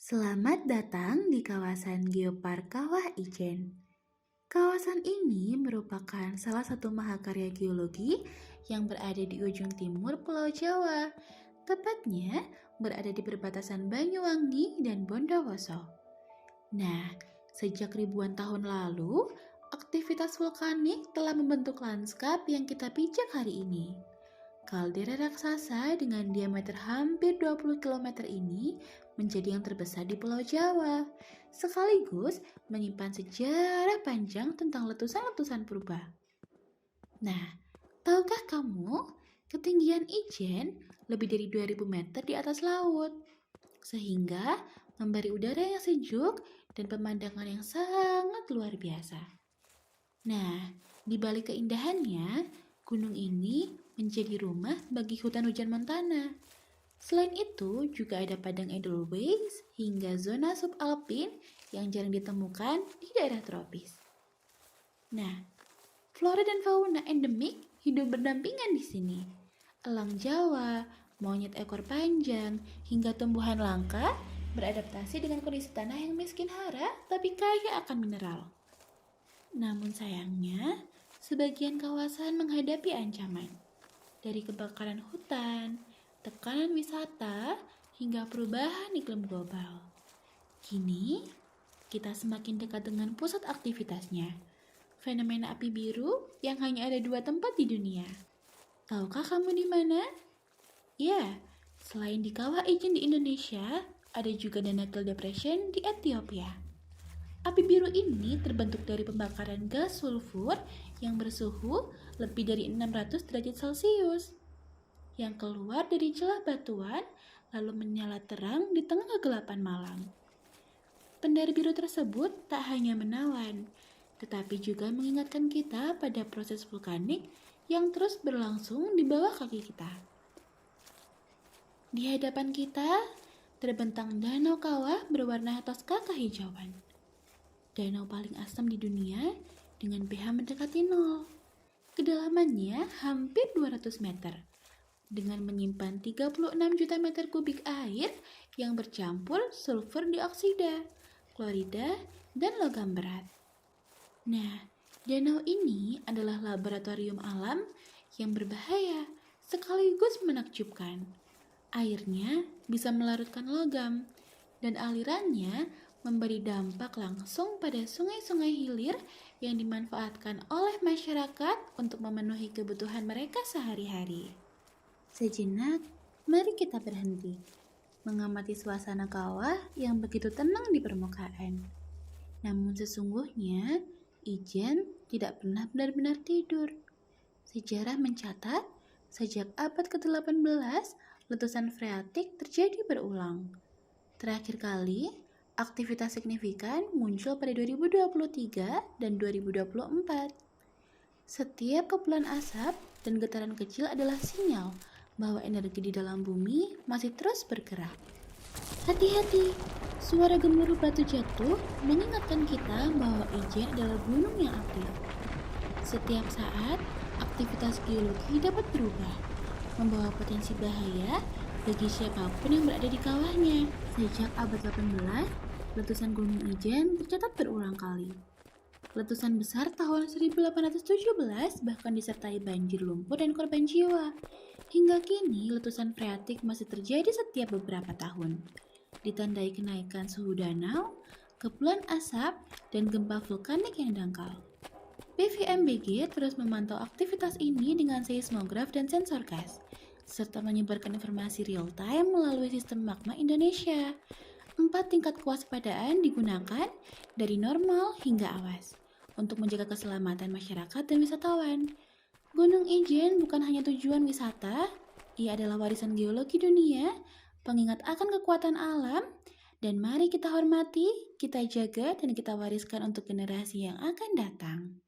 Selamat datang di kawasan Geopark Kawah Ijen. Kawasan ini merupakan salah satu mahakarya geologi yang berada di ujung timur Pulau Jawa, tepatnya berada di perbatasan Banyuwangi dan Bondowoso. Nah, sejak ribuan tahun lalu, aktivitas vulkanik telah membentuk lanskap yang kita pijak hari ini. Kaldera raksasa dengan diameter hampir 20 km ini menjadi yang terbesar di Pulau Jawa, sekaligus menyimpan sejarah panjang tentang letusan-letusan purba. Nah, tahukah kamu, ketinggian Ijen lebih dari 2000 meter di atas laut, sehingga memberi udara yang sejuk dan pemandangan yang sangat luar biasa. Nah, di balik keindahannya, gunung ini menjadi rumah bagi hutan hujan montana. Selain itu, juga ada padang edelweiss hingga zona subalpin yang jarang ditemukan di daerah tropis. Nah, flora dan fauna endemik hidup berdampingan di sini. Elang Jawa, monyet ekor panjang, hingga tumbuhan langka beradaptasi dengan kondisi tanah yang miskin hara tapi kaya akan mineral. Namun sayangnya, sebagian kawasan menghadapi ancaman. Dari kebakaran hutan, tekanan wisata, hingga perubahan iklim global. Kini, kita semakin dekat dengan pusat aktivitasnya. Fenomena api biru yang hanya ada 2 tempat di dunia. Tahukah kamu di mana? Ya, selain di Kawah Ijen di Indonesia, ada juga Danakil Depression di Ethiopia. Api biru ini terbentuk dari pembakaran gas sulfur yang bersuhu lebih dari 600 derajat Celcius yang keluar dari celah batuan lalu menyala terang di tengah kegelapan malam. Pendar biru tersebut tak hanya menawan, tetapi juga mengingatkan kita pada proses vulkanik yang terus berlangsung di bawah kaki kita. Di hadapan kita terbentang danau kawah berwarna toska kehijauan. Danau paling asam di dunia dengan pH mendekati 0. Kedalamannya hampir 200 meter dengan menyimpan 36 juta meter kubik air yang bercampur sulfur dioksida, klorida, dan logam berat. Nah, danau ini adalah laboratorium alam yang berbahaya sekaligus menakjubkan. Airnya bisa melarutkan logam dan alirannya memberi dampak langsung pada sungai-sungai hilir yang dimanfaatkan oleh masyarakat untuk memenuhi kebutuhan mereka sehari-hari. Sejenak, mari kita berhenti, mengamati suasana kawah yang begitu tenang di permukaan. Namun sesungguhnya, Ijen tidak pernah benar-benar tidur. Sejarah mencatat, sejak abad ke-18, letusan freatik terjadi berulang. Terakhir kali, aktivitas signifikan muncul pada 2023 dan 2024. Setiap kepulan asap dan getaran kecil adalah sinyal bahwa energi di dalam bumi masih terus bergerak. Hati-hati, suara gemuruh batu jatuh mengingatkan kita bahwa Ijen adalah gunung yang aktif. Setiap saat, aktivitas geologi dapat berubah, membawa potensi bahaya bagi siapapun yang berada di kawahnya. Sejak abad 18, letusan Gunung Ijen tercatat berulang kali. Letusan besar tahun 1817 bahkan disertai banjir lumpur dan korban jiwa. Hingga kini, letusan freatik masih terjadi setiap beberapa tahun. Ditandai kenaikan suhu danau, kepulan asap, dan gempa vulkanik yang dangkal. BVMBG terus memantau aktivitas ini dengan seismograf dan sensor gas, serta menyebarkan informasi real-time melalui sistem magma Indonesia. 4 tingkat kewaspadaan digunakan dari normal hingga awas untuk menjaga keselamatan masyarakat dan wisatawan. Gunung Ijen bukan hanya tujuan wisata, ia adalah warisan geologi dunia, pengingat akan kekuatan alam, dan mari kita hormati, kita jaga, dan kita wariskan untuk generasi yang akan datang.